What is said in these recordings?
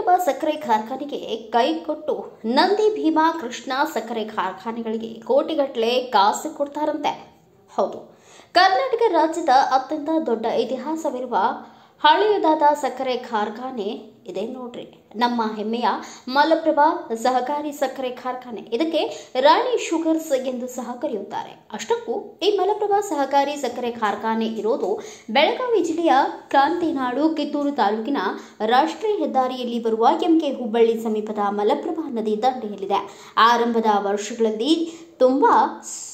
ಮಲಪ್ರಭಾ ಸಕ್ಕರೆ ಕಾರ್ಖಾನೆಗೆ ಕೈಕೊಟ್ಟು ನಂದಿ ಭೀಮಾ ಕೃಷ್ಣ ಸಕ್ಕರೆ ಕಾರ್ಖಾನೆಗಳಿಗೆ ಕೋಟಿಗಟ್ಟಲೆ ಕಾಸು ಕೊಡ್ತಾರಂತೆ. ಹೌದು, ಕರ್ನಾಟಕ ರಾಜ್ಯದ ಅತ್ಯಂತ ದೊಡ್ಡ ಇತಿಹಾಸವಿರುವ ಹಳೆಯದಾದ ಸಕ್ಕರೆ ಕಾರ್ಖಾನೆ ಇದೆ ನೋಡ್ರಿ, ನಮ್ಮ ಹೆಮ್ಮೆಯ ಮಲಪ್ರಭಾ ಸಹಕಾರಿ ಸಕ್ಕರೆ ಕಾರ್ಖಾನೆ. ಇದಕ್ಕೆ ರಾಣಿ ಶುಗರ್ಸ್ ಎಂದು ಸಹ ಕರೆಯುತ್ತಾರೆ. ಅಷ್ಟಕ್ಕೂ ಈ ಮಲಪ್ರಭಾ ಸಹಕಾರಿ ಸಕ್ಕರೆ ಕಾರ್ಖಾನೆ ಇರೋದು ಬೆಳಗಾವಿ ಜಿಲ್ಲೆಯ ಕ್ರಾಂತಿನಾಡು ಕಿತ್ತೂರು ತಾಲೂಕಿನ ರಾಷ್ಟ್ರೀಯ ಹೆದ್ದಾರಿಯಲ್ಲಿ ಬರುವ ಎಂಕೆ ಹುಬ್ಬಳ್ಳಿ ಸಮೀಪದ ಮಲಪ್ರಭಾ ನದಿ ದಂಡೆಯಲ್ಲಿದೆ. ಆರಂಭದ ವರ್ಷಗಳಲ್ಲಿ ತುಂಬಾ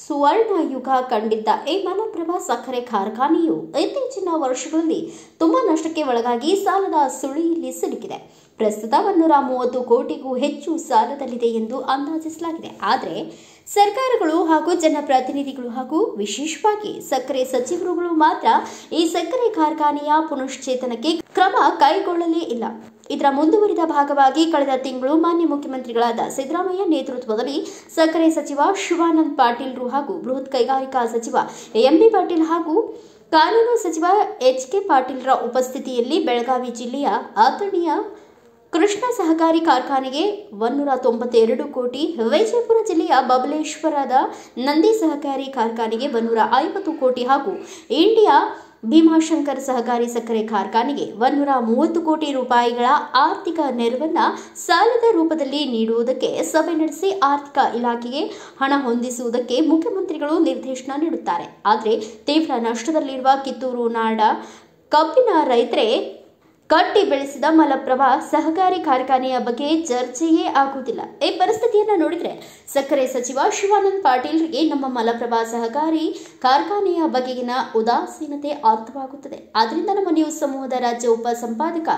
ಸುವರ್ಣ ಯುಗ ಕಂಡಿದ್ದ ಈ ಮಲಪ್ರಭಾ ಸಕ್ಕರೆ ಕಾರ್ಖಾನೆಯು ಇತ್ತೀಚಿನ ವರ್ಷಗಳಲ್ಲಿ ತುಂಬಾ ನಷ್ಟಕ್ಕೆ ಒಳಗಾಗಿ ಸಾಲದ ಸುಳಿಯಲ್ಲಿ ಸಿಲುಕಿದೆ. ಪ್ರಸ್ತುತ 130 ಕೋಟಿಗೂ ಹೆಚ್ಚು ಸಾಲದಲ್ಲಿದೆ ಎಂದು ಅಂದಾಜಿಸಲಾಗಿದೆ. ಆದರೆ ಸರ್ಕಾರಗಳು ಹಾಗೂ ಜನಪ್ರತಿನಿಧಿಗಳು ಹಾಗೂ ವಿಶೇಷವಾಗಿ ಸಕ್ಕರೆ ಸಚಿವರುಗಳು ಮಾತ್ರ ಈ ಸಕ್ಕರೆ ಕಾರ್ಖಾನೆಯ ಪುನಶ್ಚೇತನಕ್ಕೆ ಕ್ರಮ ಕೈಗೊಳ್ಳಲೇ ಇಲ್ಲ. ಇದರ ಮುಂದುವರಿದ ಭಾಗವಾಗಿ ಕಳೆದ ತಿಂಗಳು ಮಾನ್ಯ ಮುಖ್ಯಮಂತ್ರಿಗಳಾದ ಸಿದ್ದರಾಮಯ್ಯ ನೇತೃತ್ವದಲ್ಲಿ ಸಕ್ಕರೆ ಸಚಿವ ಶಿವಾನಂದ ಪಾಟೀಲ್ರು ಹಾಗೂ ಬೃಹತ್ ಕೈಗಾರಿಕಾ ಸಚಿವ ಎಂಬಿ ಪಾಟೀಲ್ ಹಾಗೂ ಕಾನೂನು ಸಚಿವ ಎಚ್.ಕೆ. ಪಾಟೀಲ್ರ ಉಪಸ್ಥಿತಿಯಲ್ಲಿ ಬೆಳಗಾವಿ ಜಿಲ್ಲೆಯ ಅಥಣಿಯ ಕೃಷ್ಣ ಸಹಕಾರಿ ಕಾರ್ಖಾನೆಗೆ 192 ಕೋಟಿ, ವಿಜಯಪುರ ಜಿಲ್ಲೆಯ ಬಬಲೇಶ್ವರದ ನಂದಿ ಸಹಕಾರಿ ಕಾರ್ಖಾನೆಗೆ 150 ಕೋಟಿ ಹಾಗೂ ಇಂಡಿಯಾ ಭೀಮಾಶಂಕರ್ ಸಹಕಾರಿ ಸಕ್ಕರೆ ಕಾರ್ಖಾನೆಗೆ 130 ಕೋಟಿ ರೂಪಾಯಿಗಳ ಆರ್ಥಿಕ ನೆರವನ್ನ ಸಾಲದ ರೂಪದಲ್ಲಿ ನೀಡುವುದಕ್ಕೆ ಸಭೆ ನಡೆಸಿ ಆರ್ಥಿಕ ಇಲಾಖೆಗೆ ಹಣ ಹೊಂದಿಸುವುದಕ್ಕೆ ಮುಖ್ಯಮಂತ್ರಿಗಳು ನಿರ್ದೇಶನ ನೀಡುತ್ತಾರೆ. ಆದರೆ ತೀವ್ರ ನಷ್ಟದಲ್ಲಿರುವ ಕಿತ್ತೂರು ನಾಡ ಕಬ್ಬಿನ ರೈತರೇ ಕಟ್ಟಿ ಬೆಳೆಸಿದ ಮಲಪ್ರಭಾ ಸಹಕಾರಿ ಕಾರ್ಖಾನೆಯ ಬಗ್ಗೆ ಚರ್ಚೆಯೇ ಆಗುವುದಿಲ್ಲ. ಈ ಪರಿಸ್ಥಿತಿಯನ್ನು ನೋಡಿದರೆ ಸಕ್ಕರೆ ಸಚಿವ ಶಿವಾನಂದ ಪಾಟೀಲ್ರಿಗೆ ನಮ್ಮ ಮಲಪ್ರಭಾ ಸಹಕಾರಿ ಕಾರ್ಖಾನೆಯ ಬಗೆಗಿನ ಉದಾಸೀನತೆ ಅರ್ಥವಾಗುತ್ತದೆ. ಆದ್ದರಿಂದ ನಮ್ಮ ನ್ಯೂಸ್ ಸಮೂಹದ ರಾಜ್ಯ ಉಪ ಸಂಪಾದಕ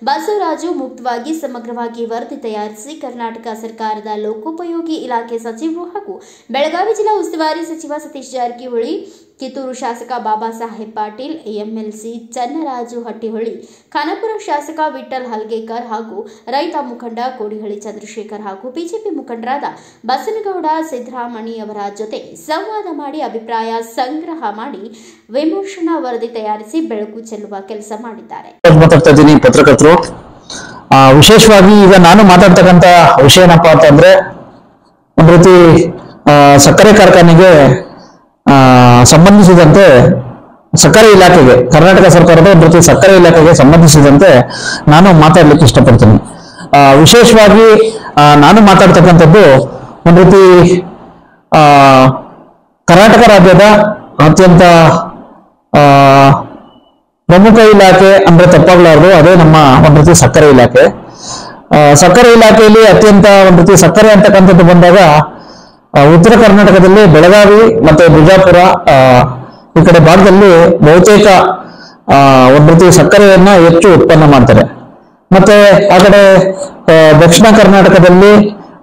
ಬಸವರಾಜು ಮುಕ್ತವಾಗಿ ಸಮಗ್ರವಾಗಿ ವರದಿ ತಯಾರಿಸಿ ಕರ್ನಾಟಕ ಸರ್ಕಾರದ ಲೋಕೋಪಯೋಗಿ ಇಲಾಖೆ ಸಚಿವರು ಹಾಗೂ ಬೆಳಗಾವಿ ಜಿಲ್ಲಾ ಉಸ್ತುವಾರಿ ಸಚಿವ ಸತೀಶ್ ಜಾರಕಿಹೊಳಿ, ಕಿತ್ತೂರು ಶಾಸಕ ಬಾಬಾ ಸಾಹೇಬ್ ಪಾಟೀಲ್, ಎಂಎಲ್ಸಿ ಚನ್ನರಾಜು ಹಟ್ಟಿಹೊಳಿ, ಖಾನಾಪುರ ಶಾಸಕ ವಿಠ್ಠಲ್ ಹಲ್ಗೇಕರ್ ಹಾಗೂ ರೈತ ಮುಖಂಡ ಕೋಡಿಹಳ್ಳಿ ಚಂದ್ರಶೇಖರ್ ಹಾಗೂ ಬಿಜೆಪಿ ಮುಖಂಡರಾದ ಬಸನಗೌಡ ಸಿದ್ದರಾಮಣಿಯವರ ಜೊತೆ ಸಂವಾದ ಮಾಡಿ ಅಭಿಪ್ರಾಯ ಸಂಗ್ರಹ ಮಾಡಿ ವಿಮರ್ಶನಾ ವರದಿ ತಯಾರಿಸಿ ಬೆಳಕು ಚೆಲ್ಲುವ ಕೆಲಸ ಮಾಡಿದ್ದಾರೆ. ಪತ್ರಕರ್ತರು ವಿಶೇಷವಾಗಿ ಈಗ ನಾನು ಮಾತಾಡ್ತಕ್ಕಂತ ವಿಷಯ ಏನಪ್ಪಾ ಅಂತಂದ್ರೆ, ಒಂದ್ ರೀತಿ ಸಕ್ಕರೆ ಕಾರ್ಖಾನೆಗೆ ಸಂಬಂಧಿಸಿದಂತೆ ಸಕ್ಕರೆ ಇಲಾಖೆಗೆ, ಕರ್ನಾಟಕ ಸರ್ಕಾರದ ಒಂದು ರೀತಿ ಸಕ್ಕರೆ ಇಲಾಖೆಗೆ ಸಂಬಂಧಿಸಿದಂತೆ ನಾನು ಮಾತಾಡ್ಲಿಕ್ಕೆ ಇಷ್ಟಪಡ್ತೀನಿ. ವಿಶೇಷವಾಗಿ ನಾನು ಮಾತಾಡ್ತಕ್ಕಂಥದ್ದು ಒಂದು ರೀತಿ ಕರ್ನಾಟಕ ರಾಜ್ಯದ ಅತ್ಯಂತ ಪ್ರಮುಖ ಇಲಾಖೆ ಅಂದ್ರೆ ತಪ್ಪಾಗಲಾರದು, ಅದೇ ನಮ್ಮ ಒಂದು ರೀತಿ ಸಕ್ಕರೆ ಇಲಾಖೆ. ಸಕ್ಕರೆ ಇಲಾಖೆಯಲ್ಲಿ ಅತ್ಯಂತ ಒಂದು ರೀತಿ ಸಕ್ಕರೆ ಅಂತಕ್ಕಂಥದ್ದು ಬಂದಾಗ ಉತ್ತರ ಕರ್ನಾಟಕದಲ್ಲಿ ಬೆಳಗಾವಿ ಮತ್ತೆ ಬಿಜಾಪುರ ಈ ಕಡೆ ಭಾಗದಲ್ಲಿ ಬಹುತೇಕ ಒಂದು ರೀತಿ ಸಕ್ಕರೆಯನ್ನ ಹೆಚ್ಚು ಉತ್ಪನ್ನ ಮಾಡ್ತಾರೆ. ಮತ್ತೆ ಆ ಕಡೆ ದಕ್ಷಿಣ ಕರ್ನಾಟಕದಲ್ಲಿ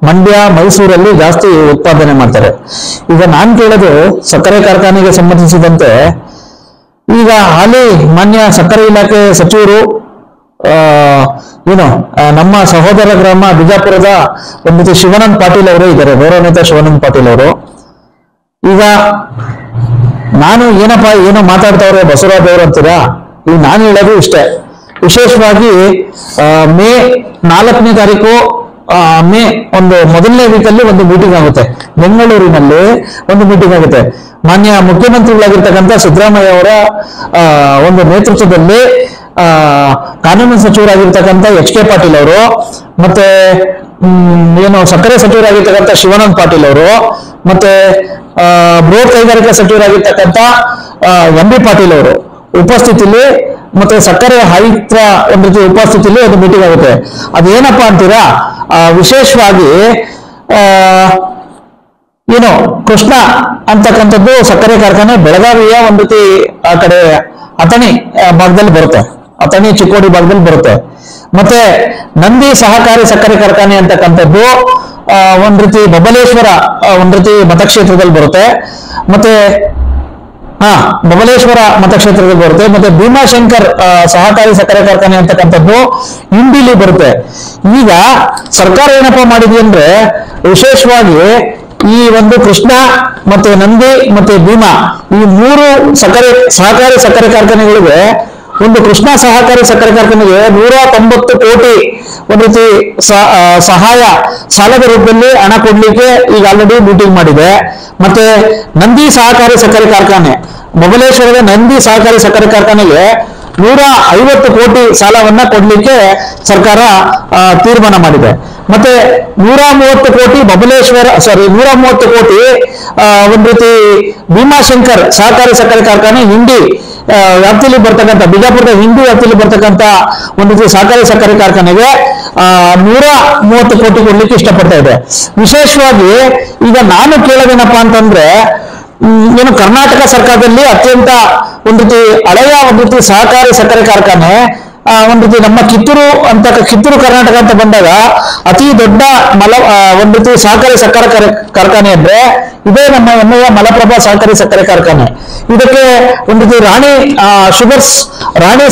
ಮಂಡ್ಯ, ಮೈಸೂರಲ್ಲಿ ಜಾಸ್ತಿ ಉತ್ಪಾದನೆ ಮಾಡ್ತಾರೆ. ಈಗ ನಾನ್ ಕೇಳೋದು ಸಕ್ಕರೆ ಕಾರ್ಖಾನೆಗೆ ಸಂಬಂಧಿಸಿದಂತೆ, ಈಗ ಹಾಲಿ ಮಾನ್ಯ ಸಕ್ಕರೆ ಇಲಾಖೆ ಸಚಿವರು ನಮ್ಮ ಸಹೋದರ ಗ್ರಾಮ ಬಿಜಾಪುರದ ಒಂದು ರೀತಿ ಶಿವಾನಂದ ಪಾಟೀಲ್ ಅವರು ಇದ್ದಾರೆ, ಗೌರವಾನ್ವಿತ ಶಿವಾನಂದ ಪಾಟೀಲ್ ಅವರು. ಈಗ ನಾನು ಏನೋ ಮಾತಾಡ್ತಾವ್ರೆ ಬಸವರಾಜ್ ಅವರು ಅಂತೀರಾ, ಈಗ ನಾನು ಹೇಳೋದು ಇಷ್ಟೇ. ವಿಶೇಷವಾಗಿ ಮೇ 4ನೇ ತಾರೀಕು ಮೇ ಒಂದು ಮೊದಲನೇ ವೀಕಲ್ಲಿ ಒಂದು ಮೀಟಿಂಗ್ ಆಗುತ್ತೆ, ಬೆಂಗಳೂರಿನಲ್ಲಿ ಒಂದು ಮೀಟಿಂಗ್ ಆಗುತ್ತೆ. ಮಾನ್ಯ ಮುಖ್ಯಮಂತ್ರಿಗಳಾಗಿರ್ತಕ್ಕಂಥ ಸಿದ್ದರಾಮಯ್ಯ ಅವರ ಒಂದು ನೇತೃತ್ವದಲ್ಲಿ ಕಾನೂನು ಸಚಿವರಾಗಿರ್ತಕ್ಕಂಥ ಎಚ್.ಕೆ. ಪಾಟೀಲ್ ಅವರು, ಮತ್ತೆ ಸಕ್ಕರೆ ಸಚಿವರಾಗಿರ್ತಕ್ಕಂಥ ಶಿವಾನಂದ ಪಾಟೀಲ್ ಅವರು, ಮತ್ತೆ ಬೃಹತ್ ಕೈಗಾರಿಕಾ ಸಚಿವರಾಗಿರ್ತಕ್ಕಂಥ ಎಂ.ಬಿ. ಪಾಟೀಲ್ ಅವರು ಉಪಸ್ಥಿತಿಲಿ, ಮತ್ತೆ ಸಕ್ಕರೆ ಆಯುಕ್ತರ ಒಂದು ರೀತಿ ಉಪಸ್ಥಿತಿಲಿ ಒಂದು ಮೀಟಿಂಗ್ ಆಗುತ್ತೆ. ಅದೇನಪ್ಪಾ ಅಂತೀರಾ, ವಿಶೇಷವಾಗಿ ಕೃಷ್ಣ ಅಂತಕ್ಕಂಥದ್ದು ಸಕ್ಕರೆ ಕಾರ್ಖಾನೆ ಬೆಳಗಾವಿಯ ಒಂದು ರೀತಿ ಆ ಕಡೆ ಅಥಣಿ ಭಾಗದಲ್ಲಿ ಬರುತ್ತೆ, ಅಥಣಿ ಚಿಕ್ಕೋಡಿ ಭಾಗದಲ್ಲಿ ಬರುತ್ತೆ. ಮತ್ತೆ ನಂದಿ ಸಹಕಾರಿ ಸಕ್ಕರೆ ಕಾರ್ಖಾನೆ ಅಂತಕ್ಕಂಥದ್ದು ಒಂದ್ ರೀತಿ ಬಬಲೇಶ್ವರ ಒಂದ್ ರೀತಿ ಮತಕ್ಷೇತ್ರದಲ್ಲಿ ಬರುತ್ತೆ. ಮತ್ತೆ ಬಬಲೇಶ್ವರ ಮತಕ್ಷೇತ್ರದಲ್ಲಿ ಬರುತ್ತೆ. ಮತ್ತೆ ಭೀಮಾಶಂಕರ್ ಸಹಕಾರಿ ಸಕ್ಕರೆ ಕಾರ್ಖಾನೆ ಅಂತಕ್ಕಂಥದ್ದು ಇಂಡಿಲಿ ಬರುತ್ತೆ. ಈಗ ಸರ್ಕಾರ ಏನಪ್ಪಾ ಮಾಡಿದೆ ಅಂದ್ರೆ, ವಿಶೇಷವಾಗಿ ಈ ಒಂದು ಕೃಷ್ಣ ಮತ್ತೆ ನಂದಿ ಮತ್ತೆ ಭೀಮಾ ಈ 3 ಸಹಕಾರಿ ಸಕ್ಕರೆ ಕಾರ್ಖಾನೆಗಳಿಗೆ ಒಂದು ಕೃಷ್ಣ ಸಹಕಾರಿ ಸಕ್ಕರೆ ಕಾರ್ಖಾನೆಗೆ 190 ಕೋಟಿ ಒಂದ್ ರೀತಿ ಸಹಾಯ ಸಾಲದ ರೂಪದಲ್ಲಿ ಹಣ ಕೊಡ್ಲಿಕ್ಕೆ ಈಗ ಆಲ್ರೆಡಿ ಮೀಟಿಂಗ್ ಮಾಡಿದೆ. ಮತ್ತೆ ನಂದಿ ಸಹಕಾರಿ ಸಕ್ಕರೆ ಕಾರ್ಖಾನೆ, ಬಬಲೇಶ್ವರದ ನಂದಿ ಸಹಕಾರಿ ಸಕ್ಕರೆ ಕಾರ್ಖಾನೆಗೆ 150 ಕೋಟಿ ಸಾಲವನ್ನ ಕೊಡ್ಲಿಕ್ಕೆ ಸರ್ಕಾರ ತೀರ್ಮಾನ ಮಾಡಿದೆ. ಮತ್ತೆ 130 ಕೋಟಿ ಬಬಲೇಶ್ವರ 130 ಕೋಟಿ ಒಂದ್ ರೀತಿ ಭೀಮಾಶಂಕರ್ ಸಹಕಾರಿ ಸಕ್ಕರೆ ಕಾರ್ಖಾನೆ ಹಿಂಡಿ ವ್ಯಾಪ್ತಿಯಲ್ಲಿ ಬರ್ತಕ್ಕಂಥ, ಬಿಜಾಪುರದ ಹಿಂದಿ ವ್ಯಾಪ್ತಿಯಲ್ಲಿ ಬರ್ತಕ್ಕಂಥ ಒಂದು ರೀತಿ ಸಹಕಾರಿ ಸಕ್ಕರೆ ಕಾರ್ಖಾನೆಗೆ 130 ಕೋಟಿ ಕೊಡ್ಲಿಕ್ಕೆ ಇಷ್ಟಪಡ್ತಾ ಇದೆ. ವಿಶೇಷವಾಗಿ ಈಗ ನಾನು ಕೇಳೋದೇನಪ್ಪಾ ಅಂತಂದ್ರೆ, ಏನು ಕರ್ನಾಟಕ ಸರ್ಕಾರದಲ್ಲಿ ಅತ್ಯಂತ ಒಂದು ರೀತಿ ಹಳೆಯ ಒಂದು ರೀತಿ ಸಹಕಾರಿ ಸಕ್ಕರೆ ಕಾರ್ಖಾನೆ ಒಂದು ರೀತಿ ನಮ್ಮ ಕಿತ್ತೂರು ಕರ್ನಾಟಕ ಅಂತ ಬಂದಾಗ ಅತಿ ದೊಡ್ಡ ಒಂದು ರೀತಿ ಸಹಕಾರಿ ಸಕ್ಕರೆ ಕಾರ್ಖಾನೆ ಅಂದ್ರೆ ಇದೇ ನಮ್ಮ ಹೆಮ್ಮೆಯ ಮಲಪ್ರಭಾ ಸಹಕಾರಿ ಸಕ್ಕರೆ ಕಾರ್ಖಾನೆ. ಇದಕ್ಕೆ ಒಂದು ರೀತಿ ರಾಣಿ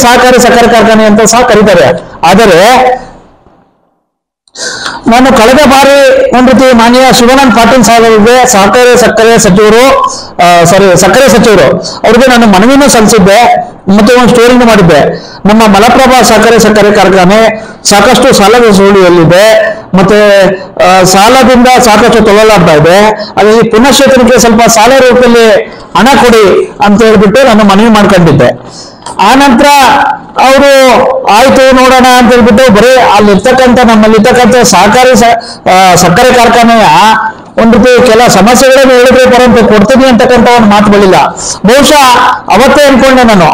ಸಹಕಾರಿ ಸಕ್ಕರೆ ಕಾರ್ಖಾನೆ ಅಂತ ಸಹ ಕರೀತಾರೆ. ಆದರೆ ನಾನು ಕಳೆದ ಬಾರಿ ಒಂದು ರೀತಿ ಮಾನ್ಯ ಶಿವಾನಂದ ಪಾಟೀಲ್ ಸಾಹೇಬರಿಗೆ ಸಕ್ಕರೆ ಸಚಿವರು ಅವ್ರಿಗೆ ನಾನು ಮನವಿನೂ ಸಲ್ಲಿಸಿದ್ದೆ, ಮತ್ತೆ ಒಂದು ಸ್ಟೋರಿನೂ ಮಾಡಿದ್ದೆ. ನಮ್ಮ ಮಲಪ್ರಭಾ ಸಕ್ಕರೆ ಕಾರ್ಖಾನೆ ಸಾಕಷ್ಟು ಸಾಲದ ಸುಳಿಯಲ್ಲಿದೆ, ಮತ್ತೆ ಸಾಲದಿಂದ ಸಾಕಷ್ಟು ತೊಳಲಾಡ್ತಾ ಇದೆ. ಅದೇ ಪುನಶ್ಚೇತನಕ್ಕೆ ಸ್ವಲ್ಪ ಸಾಲ ರೂಪದಲ್ಲಿ ಹಣ ಕೊಡಿ ಅಂತ ಹೇಳ್ಬಿಟ್ಟು ನಾನು ಮನವಿ ಮಾಡ್ಕೊಂಡಿದ್ದೆ. ಆ ನಂತರ ಅವರು ಆಯ್ತು ನೋಡೋಣ ಅಂತ ಹೇಳ್ಬಿಟ್ಟು ಬರೀ ಅಲ್ಲಿರ್ತಕ್ಕಂಥ ನಮ್ಮಲ್ಲಿರ್ತಕ್ಕಂಥ ಸಹಕಾರಿ ಸಕ್ಕರೆ ಕಾರ್ಖಾನೆಯ ಒಂದು ರೀತಿ ಕೆಲ ಸಮಸ್ಯೆಗಳನ್ನು ಹೇಳಿದ್ರೆ ಪರಂತು ಕೊಡ್ತೀನಿ ಅಂತಕ್ಕಂಥ ಒಂದು ಮಾತು ಬರಲಿಲ್ಲ. ಬಹುಶಃ ಅವತ್ತೇ ಅನ್ಕೊಂಡೆ ನಾನು,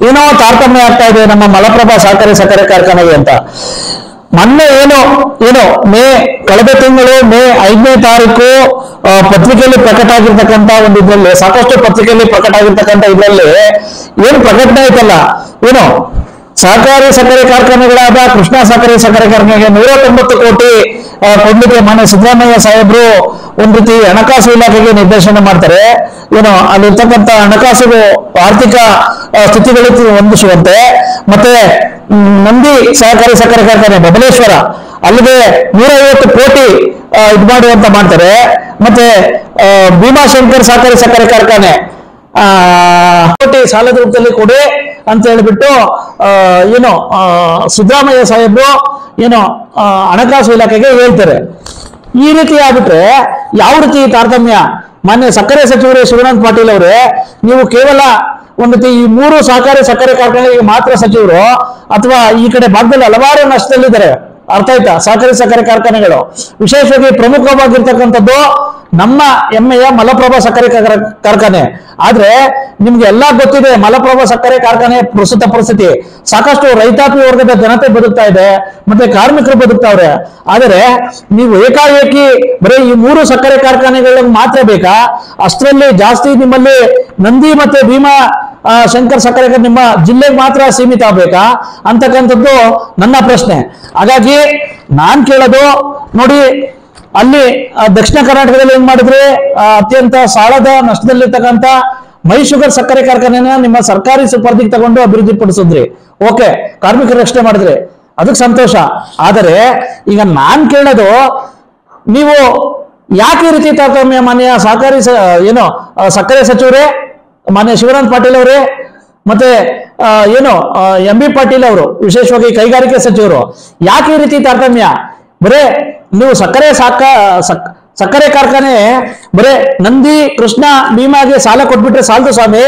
ಏನೋ ತಾರತಮ್ಯ ಆಗ್ತಾ ಇದೆ ನಮ್ಮ ಮಲಪ್ರಭಾ ಸಹಕಾರಿ ಸಕ್ಕರೆ ಕಾರ್ಖಾನೆಗೆ ಅಂತ. ಮೊನ್ನೆ ಕಳೆದ ತಿಂಗಳು ಮೇ 5ನೇ ತಾರೀಕು ಪತ್ರಿಕೆಯಲ್ಲಿ ಪ್ರಕಟ ಆಗಿರ್ತಕ್ಕಂಥ ಒಂದು ಇದ್ರಲ್ಲಿ, ಸಾಕಷ್ಟು ಪತ್ರಿಕೆಯಲ್ಲಿ ಪ್ರಕಟ ಆಗಿರ್ತಕ್ಕಂಥ ಇದ್ರಲ್ಲಿ ಏನು ಪ್ರಕಟಣೆ ಆಯ್ತಲ್ಲ, ಸಹಕಾರಿ ಸಕ್ಕರೆ ಕಾರ್ಖಾನೆಗಳಾದ ಕೃಷ್ಣ ಸಕ್ಕರೆ ಕಾರ್ಖಾನೆಗೆ 190 ಕೋಟಿ ಕೊಡ್ಲಿಕ್ಕೆ ಮಾನ್ಯ ಸಿದ್ದರಾಮಯ್ಯ ಸಾಹೇಬ್ರು ಒಂದ್ ರೀತಿ ಹಣಕಾಸು ಇಲಾಖೆಗೆ ನಿರ್ದೇಶನ ಮಾಡ್ತಾರೆ. ಅಲ್ಲಿರ್ತಕ್ಕಂಥ ಹಣಕಾಸು ಆರ್ಥಿಕ ಸ್ಥಿತಿಗಳಿಗೆ ಹೊಂದಿಸುವಂತೆ, ಮತ್ತೆ ನಂದಿ ಸಹಕಾರಿ ಸಕ್ಕರೆ ಕಾರ್ಖಾನೆ ಬಬಲೇಶ್ವರ ಅಲ್ಲಿಗೆ 150 ಕೋಟಿ ಇದು ಮಾಡುವಂತ ಮಾಡ್ತಾರೆ. ಮತ್ತೆ ಭೀಮಾಶಂಕರ್ ಸಹಕಾರಿ ಸಕ್ಕರೆ ಕಾರ್ಖಾನೆ ಕೋಟಿ ಸಾಲದ ರೂಪದಲ್ಲಿ ಕೊಡಿ ಅಂತ ಹೇಳ್ಬಿಟ್ಟು ಸಿದ್ದರಾಮಯ್ಯ ಸಾಹೇಬ್ರು ಹಣಕಾಸು ಇಲಾಖೆಗೆ ಹೇಳ್ತಾರೆ. ಈ ರೀತಿ ಆಗ್ಬಿಟ್ರೆ ಯಾವ ರೀತಿ ತಾರತಮ್ಯ? ಮಾನ್ಯ ಸಕ್ಕರೆ ಸಚಿವರು ಶಿವಾನಂದ ಪಾಟೀಲ್ ಅವರೇ, ನೀವು ಕೇವಲ ಒಂದು ರೀತಿ ಈ 3 ಸಹಕಾರಿ ಸಕ್ಕರೆ ಕಾರ್ಖಾನೆಗೆ ಮಾತ್ರ ಸಚಿವರು, ಅಥವಾ ಈ ಕಡೆ ಭಾಗದಲ್ಲಿ ಹಲವಾರು ನಷ್ಟದಲ್ಲಿದ್ದಾರೆ, ಅರ್ಥ ಆಯ್ತಾ? ಸಹಕಾರಿ ಸಕ್ಕರೆ ಕಾರ್ಖಾನೆಗಳು ವಿಶೇಷವಾಗಿ ಪ್ರಮುಖವಾಗಿರ್ತಕ್ಕಂಥದ್ದು ನಮ್ಮ ಹೆಮ್ಮೆಯ ಮಲಪ್ರಭಾ ಸಕ್ಕರೆ ಕಾರ್ಖಾನೆ. ಆದ್ರೆ ನಿಮ್ಗೆ ಎಲ್ಲಾ ಗೊತ್ತಿದೆ ಮಲಪ್ರಭಾ ಸಕ್ಕರೆ ಕಾರ್ಖಾನೆ ಪ್ರಸ್ತುತ ಪರಿಸ್ಥಿತಿ. ಸಾಕಷ್ಟು ರೈತಾಪಿ ವರ್ಗದ ಜನತೆ ಬದುಕ್ತಾ ಇದೆ, ಮತ್ತೆ ಕಾರ್ಮಿಕರು ಬದುಕ್ತಾವ್ರೆ. ಆದರೆ ನೀವು ಏಕಾಏಕಿ ಬರೀ ಈ 3 ಸಕ್ಕರೆ ಕಾರ್ಖಾನೆಗಳಿಗೆ ಮಾತ್ರ ಬೇಕಾ? ಅಷ್ಟರಲ್ಲಿ ಜಾಸ್ತಿ ನಿಮ್ಮಲ್ಲಿ ನಂದಿ ಮತ್ತೆ ಭೀಮಾ ಶಂಕರ್ ಸಕ್ಕರೆ ನಿಮ್ಮ ಜಿಲ್ಲೆಗೆ ಮಾತ್ರ ಸೀಮಿತ ಆಗ್ಬೇಕಾ ಅಂತಕ್ಕಂಥದ್ದು ನನ್ನ ಪ್ರಶ್ನೆ. ಹಾಗಾಗಿ ನಾನ್ ಕೇಳೋದು, ನೋಡಿ ಅಲ್ಲಿ ದಕ್ಷಿಣ ಕರ್ನಾಟಕದಲ್ಲಿ ಏನ್ ಮಾಡಿದ್ರೆ, ಅತ್ಯಂತ ಸಾಲದ ನಷ್ಟದಲ್ಲಿರ್ತಕ್ಕಂಥ ಮೈ ಶುಗರ್ ಸಕ್ಕರೆ ಕಾರ್ಖಾನೆನ ನಿಮ್ಮ ಸರ್ಕಾರಿ ಸುಪರ್ದಿಗೆ ತಗೊಂಡು ಅಭಿವೃದ್ಧಿ ಪಡಿಸಿದ್ರಿ, ಓಕೆ, ಕಾರ್ಮಿಕರ ರಕ್ಷಣೆ ಮಾಡಿದ್ರಿ, ಅದಕ್ಕೆ ಸಂತೋಷ. ಆದರೆ ಈಗ ನಾನ್ ಕೇಳೋದು, ನೀವು ಯಾಕೆ ಈ ರೀತಿ ತಾರತಮ್ಯ? ಮಾನ್ಯ ಸಹಕಾರಿ ಸಕ್ಕರೆ ಸಚಿವರೇ, ಮಾನ್ಯ ಶಿವಾನಂದ ಪಾಟೀಲ್ ಅವರೇ, ಮತ್ತೆ MB ಪಾಟೀಲ್ ಅವರು, ವಿಶೇಷವಾಗಿ ಕೈಗಾರಿಕೆ ಸಚಿವರು, ಯಾಕೆ ಈ ರೀತಿ ತಾರತಮ್ಯ? ಬರೇ ನೀವು ಸಕ್ಕರೆ ಕಾರ್ಖಾನೆ ಬರೇ ನಂದಿ ಕೃಷ್ಣ ಭೀಮಾಗೆ ಸಾಲ ಕೊಟ್ಬಿಟ್ರೆ ಸಾಲದು ಸ್ವಾಮಿ.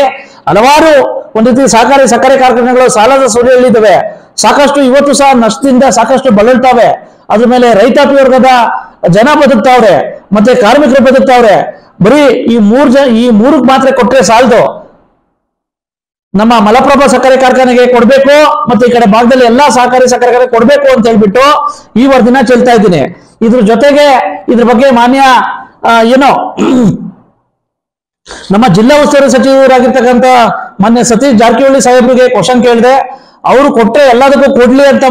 ಹಲವಾರು ಒಂದು ರೀತಿ ಸಹಕಾರಿ ಸಕ್ಕರೆ ಕಾರ್ಖಾನೆಗಳು ಸಾಲದ ಸುಳಿಯಲ್ಲಿದ್ದಾವೆ, ಸಾಕಷ್ಟು ಇವತ್ತು ಸಹ ನಷ್ಟದಿಂದ ಸಾಕಷ್ಟು ಬಳಲ್ತಾವೆ. ಅದ್ರ ಮೇಲೆ ರೈತಾಪಿ ವರ್ಗದ ಜನ ಬದುಕ್ತಾವ್ರೆ, ಮತ್ತೆ ಕಾರ್ಮಿಕರು ಬದುಕ್ತಾವ್ರೆ. ಬರೀ ಈ 3 ಮಾತ್ರ ಕೊಟ್ರೆ ಸಾಲದು. ನಮ್ಮ ಮಲಪ್ರಭಾ ಸಕ್ಕರೆ ಕಾರ್ಖಾನೆಗೆ ಕೊಡ್ಬೇಕು, ಮತ್ತೆ ಈ ಕಡೆ ಭಾಗದಲ್ಲಿ ಎಲ್ಲಾ ಸಹಕಾರಿ ಸಕ್ಕರೆ ಕಾರ್ಖಾನೆ ಕೊಡ್ಬೇಕು ಅಂತ ಹೇಳ್ಬಿಟ್ಟು ಈ ವರದಿನ ಚೆಲ್ತಾ ಇದ್ದೀನಿ. ಇದ್ರ ಜೊತೆಗೆ ಇದ್ರ ಬಗ್ಗೆ ಮಾನ್ಯ ನಮ್ಮ ಜಿಲ್ಲಾ ಉಸ್ತುವಾರಿ ಸಚಿವರಾಗಿರ್ತಕ್ಕಂಥ ಮಾನ್ಯ ಸತೀಶ್ ಜಾರಕಿಹೊಳಿ ಸಾಹೇಬ್ರಿಗೆ ಕ್ವಶನ್ ಕೇಳಿದೆ. ಅವರು ಕೊಟ್ರೆ ಎಲ್ಲದಕ್ಕೂ ಕೊಡ್ಲಿ ಅಂತ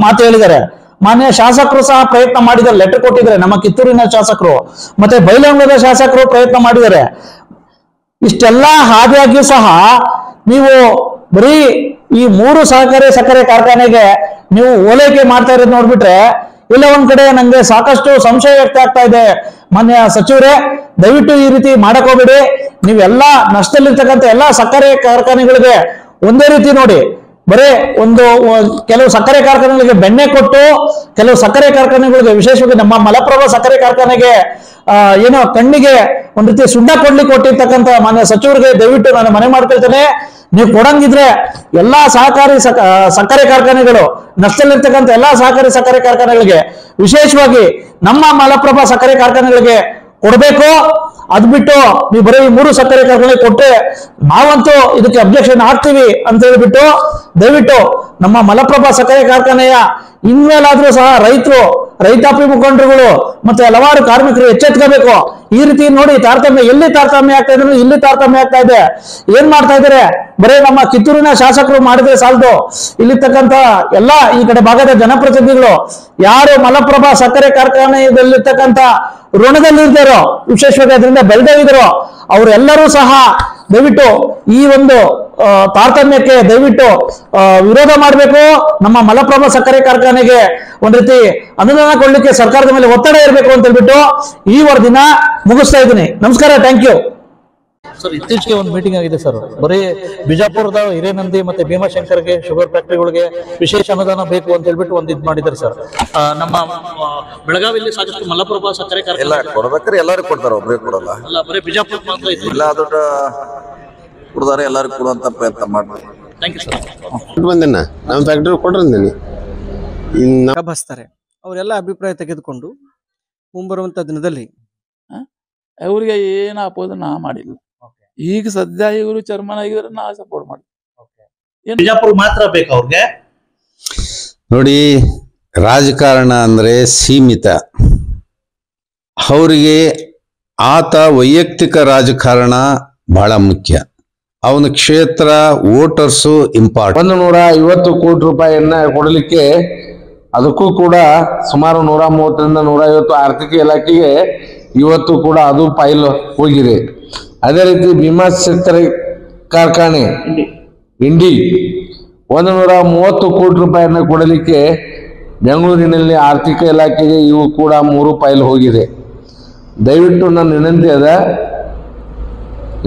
ಮಾತು ಹೇಳಿದ್ದಾರೆ. ಮಾನ್ಯ ಶಾಸಕರು ಸಹ ಪ್ರಯತ್ನ ಮಾಡಿದ್ದಾರೆ, ಲೆಟರ್ ಕೊಟ್ಟಿದ್ದಾರೆ. ನಮ್ಮ ಕಿತ್ತೂರಿನ ಶಾಸಕರು ಮತ್ತೆ ಬೈಲಹೊಂಗಲದ ಶಾಸಕರು ಪ್ರಯತ್ನ ಮಾಡಿದ್ದಾರೆ. ಇಷ್ಟೆಲ್ಲ ಹಾದಿಯಾಗಿಯೂ ಸಹ ನೀವು ಬರೀ ಈ 3 ಸಹಕಾರಿ ಸಕ್ಕರೆ ಕಾರ್ಖಾನೆಗೆ ನೀವು ಓಲೈಕೆ ಮಾಡ್ತಾ ಇರೋದು ನೋಡ್ಬಿಟ್ರೆ, ಇಲ್ಲ ಒಂದ್ ಕಡೆ ನಂಗೆ ಸಾಕಷ್ಟು ಸಂಶಯ ವ್ಯಕ್ತ ಆಗ್ತಾ ಇದೆ. ಮಾನ್ಯ ಸಚಿವರೇ, ದಯವಿಟ್ಟು ಈ ರೀತಿ ಮಾಡಕ್ ಹೋಗ್ಬೇಡಿ. ನೀವೆಲ್ಲಾ ನಷ್ಟದಲ್ಲಿರ್ತಕ್ಕಂಥ ಎಲ್ಲಾ ಸಕ್ಕರೆ ಕಾರ್ಖಾನೆಗಳಿಗೆ ಒಂದೇ ರೀತಿ ನೋಡಿ. ಬರೇ ಕೆಲವು ಸಕ್ಕರೆ ಕಾರ್ಖಾನೆಗಳಿಗೆ ಬೆಣ್ಣೆ ಕೊಟ್ಟು, ಕೆಲವು ಸಕ್ಕರೆ ಕಾರ್ಖಾನೆಗಳಿಗೆ ವಿಶೇಷವಾಗಿ ನಮ್ಮ ಮಲಪ್ರಭಾ ಸಕ್ಕರೆ ಕಾರ್ಖಾನೆಗೆ ಏನೋ ಕಣ್ಣಿಗೆ ಒಂದ್ ರೀತಿ ಸುಣ್ಣ ಕೊಡ್ಲಿಕ್ಕೆ ಕೊಟ್ಟಿರ್ತಕ್ಕಂಥ ಮಾನ್ಯ ಸಚಿವರಿಗೆ ದಯವಿಟ್ಟು ನಾನು ಮನೆ ಮಾಡ್ಕೊಳ್ತೇನೆ, ನೀವು ಕೊಡಂಗಿದ್ರೆ ಎಲ್ಲಾ ಸಹಕಾರಿ ಸಕ್ಕರೆ ಕಾರ್ಖಾನೆಗಳು, ನಷ್ಟದಲ್ಲಿರ್ತಕ್ಕಂಥ ಎಲ್ಲಾ ಸಹಕಾರಿ ಸಕ್ಕರೆ ಕಾರ್ಖಾನೆಗಳಿಗೆ, ವಿಶೇಷವಾಗಿ ನಮ್ಮ ಮಲಪ್ರಭಾ ಸಕ್ಕರೆ ಕಾರ್ಖಾನೆಗಳಿಗೆ ಕೊಡಬೇಕು. ಅದ್ ಬಿಟ್ಟು ನೀವು ಬರೀ 3 ಸಕ್ಕರೆ ಕಾರ್ಖಾನೆ ಕೊಟ್ಟರೆ ನಾವಂತೂ ಇದಕ್ಕೆ ಅಬ್ಜೆಕ್ಷನ್ ಹಾಕ್ತೀವಿ ಅಂತ ಹೇಳ್ಬಿಟ್ಟು ದಯವಿಟ್ಟು ನಮ್ಮ ಮಲಪ್ರಭಾ ಸಕ್ಕರೆ ಕಾರ್ಖಾನೆಯ ಇನ್ಮೇಲಾದ್ರೂ ಸಹ ರೈತರು, ರೈತಾಪಿ ಮುಖಂಡರುಗಳು ಮತ್ತೆ ಹಲವಾರು ಕಾರ್ಮಿಕರು ಎಚ್ಚೆತ್ಕೋಬೇಕು. ಈ ರೀತಿ ನೋಡಿ ತಾರತಮ್ಯ, ಎಲ್ಲಿ ತಾರತಮ್ಯ ಆಗ್ತಾ ಇದೆ, ಇಲ್ಲಿ ತಾರತಮ್ಯ ಆಗ್ತಾ ಇದೆ. ಏನ್ ಮಾಡ್ತಾ ಇದ್ದಾರೆ? ಬರೀ ನಮ್ಮ ಕಿತ್ತೂರಿನ ಶಾಸಕರು ಮಾಡಿದ್ರೆ ಸಾಲದು, ಇಲ್ಲಿರ್ತಕ್ಕಂಥ ಎಲ್ಲಾ ಈ ಕಡೆ ಭಾಗದ ಜನಪ್ರತಿನಿಧಿಗಳು ಯಾರು ಮಲಪ್ರಭಾ ಸಕ್ಕರೆ ಕಾರ್ಖಾನೆಯಲ್ಲಿರ್ತಕ್ಕಂಥ ಋಣದಲ್ಲಿರ್ತಾರೋ, ವಿಶೇಷವಾಗಿ ಅದರಿಂದ ಬೆಳೆದಿರೋ ಅವರೆಲ್ಲರೂ ಸಹ ದಯವಿಟ್ಟು ಈ ಒಂದು ತಾರತಮ್ಯಕ್ಕೆ ದಯವಿಟ್ಟು ವಿರೋಧ ಮಾಡಬೇಕು. ನಮ್ಮ ಮಲಪ್ರಭಾ ಸಕ್ಕರೆ ಕಾರ್ಖಾನೆಗೆ ಒಂದ್ ರೀತಿ ಅನುದಾನ ಕೊಡ್ಲಿಕ್ಕೆ ಸರ್ಕಾರದ ಮೇಲೆ ಒತ್ತಡ ಇರಬೇಕು ಅಂತ ಹೇಳ್ಬಿಟ್ಟು ಈ ವರದಿನ ಮುಗಿಸ್ತಾ ಇದ್ದೀನಿ. ನಮಸ್ಕಾರ, ಥ್ಯಾಂಕ್ ಯು. ಸರ್, ಇತ್ತೀಚೆಗೆ ಒಂದು ಮೀಟಿಂಗ್ ಆಗಿದೆ ಸರ್, ಬರೀ ಬಿಜಾಪುರದ ಹಿರೇನಂದಿ ಮತ್ತೆ ಭೀಮಾಶಂಕರ್ಗೆ ಶುಗರ್ ಫ್ಯಾಕ್ಟರಿಗಳಿಗೆ ವಿಶೇಷ ಅನುದಾನ ಬೇಕು ಅಂತ ಹೇಳ್ಬಿಟ್ಟು ಒಂದು ಇದು ಮಾಡಿದ್ದಾರೆ ಸರ್. ನಮ್ಮ ಬೆಳಗಾವಿಯಲ್ಲಿ ಸಾಕಷ್ಟು ಮಲಪ್ರಭಾ ಸಕ್ಕರೆ ಕಾರ್ಖಾನೆ ಕೊಡ್ಬೇಕಾದ್ರೆ ಎಲ್ಲರಿಗೂ ಕೊಡ್ತಾರೆ, ಒಬ್ಬರಿಗೆ ಕೊಡಲ್ಲ. ಅಲ್ಲ, ಬರೀ ಬಿಜಾಪುರ ಮಾತ್ರ ಇಲ್ಲ, ದೊಡ್ಡ ಕೊಡ್ತಾರೆ, ಎಲ್ಲರಿಗೂ ಕೊಡುವಂತ ಪ್ರಯತ್ನ ಮಾಡ್ತಾರೆ. Thank you sir. ಬಂದಿನ ನಮ್ಮ ಫ್ಯಾಕ್ಟ್ರಿ ಕೊಡ್ರಿ ಬಸ್ತಾರೆ. ಅವರೆಲ್ಲ ಅಭಿಪ್ರಾಯ ತೆಗೆದುಕೊಂಡು ಮುಂಬರುವಂತ ದಿನದಲ್ಲಿ ಅವ್ರಿಗೆ ಏನು ಅಪೋಸ್ ನಾ ಮಾಡಿಲ್ಲ. ಈಗ ಸದ್ಯ ಇವರು ಚರ್ಮನ್ ಆಗಿದ್ರೆ ನಾ ಸಪೋರ್ಟ್ ಮಾಡ್ತೀನಿ. ಬಿಜಾಪುರ ಮಾತ್ರ ಬೇಕು ಅವ್ರಿಗೆ. ನೋಡಿ, ರಾಜಕಾರಣ ಅಂದ್ರೆ ಸೀಮಿತ. ಅವರಿಗೆ ಆತ ವೈಯಕ್ತಿಕ ರಾಜಕಾರಣ ಬಹಳ ಮುಖ್ಯ. ಅವನ ಕ್ಷೇತ್ರ, ವೋಟರ್ಸು ಇಂಪಾರ್ಟೆಂಟ್. 150 ಕೋಟಿ ರೂಪಾಯಿಯನ್ನ ಕೊಡಲಿಕ್ಕೆ ಅದಕ್ಕೂ ಕೂಡ ಸುಮಾರು 130ರಿಂದ 150 ಆರ್ಥಿಕ ಇಲಾಖೆಗೆ ಇವತ್ತು ಕೂಡ ಅದು ಫೈಲ್ ಹೋಗಿದೆ. ಅದೇ ರೀತಿ ಭೀಮಾ ಸಕ್ಕರೆ ಕಾರ್ಖಾನೆ ಇಂಡಿ 130 ಕೋಟಿ ರೂಪಾಯಿಯನ್ನ ಕೊಡಲಿಕ್ಕೆ ಬೆಂಗಳೂರಿನಲ್ಲಿ ಆರ್ಥಿಕ ಇಲಾಖೆಗೆ ಇವು ಕೂಡ 3 ಫೈಲ್ ಹೋಗಿದೆ. ದಯವಿಟ್ಟು ನನ್ನ ವಿನಂತಿ ಅದ,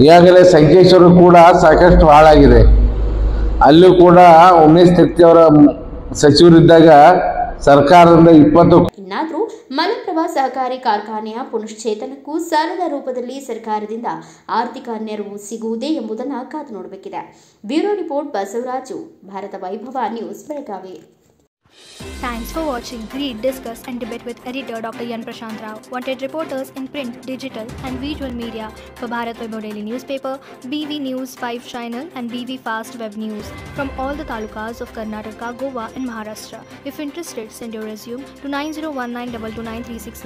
ಈಗಾಗಲೇ ಸಂಕೇಶ್ವರು ಕೂಡ ಸಾಕಷ್ಟು ಹಾಳಾಗಿದೆ. ಅಲ್ಲೂ ಕೂಡ ಉಮೇಶ್ ತೆತ್ತಿ ಅವರ ಸಚಿವರಿದ್ದಾಗ ಸರ್ಕಾರದಿಂದ 20. ಇನ್ನಾದರೂ ಮಲಪ್ರಭಾ ಸಹಕಾರಿ ಕಾರ್ಖಾನೆಯ ಪುನಶ್ಚೇತನಕ್ಕೂ ಸಾಲದ ರೂಪದಲ್ಲಿ ಸರ್ಕಾರದಿಂದ ಆರ್ಥಿಕ ನೆರವು ಸಿಗುವುದೇ ಎಂಬುದನ್ನು ಕಾದು ನೋಡಬೇಕಿದೆ. ಬ್ಯೂರೋ ರಿಪೋರ್ಟ್, ಬಸವರಾಜು, ಭಾರತ ವೈಭವ news, Belagavi. Thanks for watching. Read, discuss and debate with editor Dr. Yan Prashant Rao. Wanted reporters in print, digital and visual media for Bharat Vaibhav Daily Newspaper, BV News 5 Channel and BV Fast Web News from all the talukas of Karnataka, Goa and Maharashtra. If interested, send your resume to 9019229369.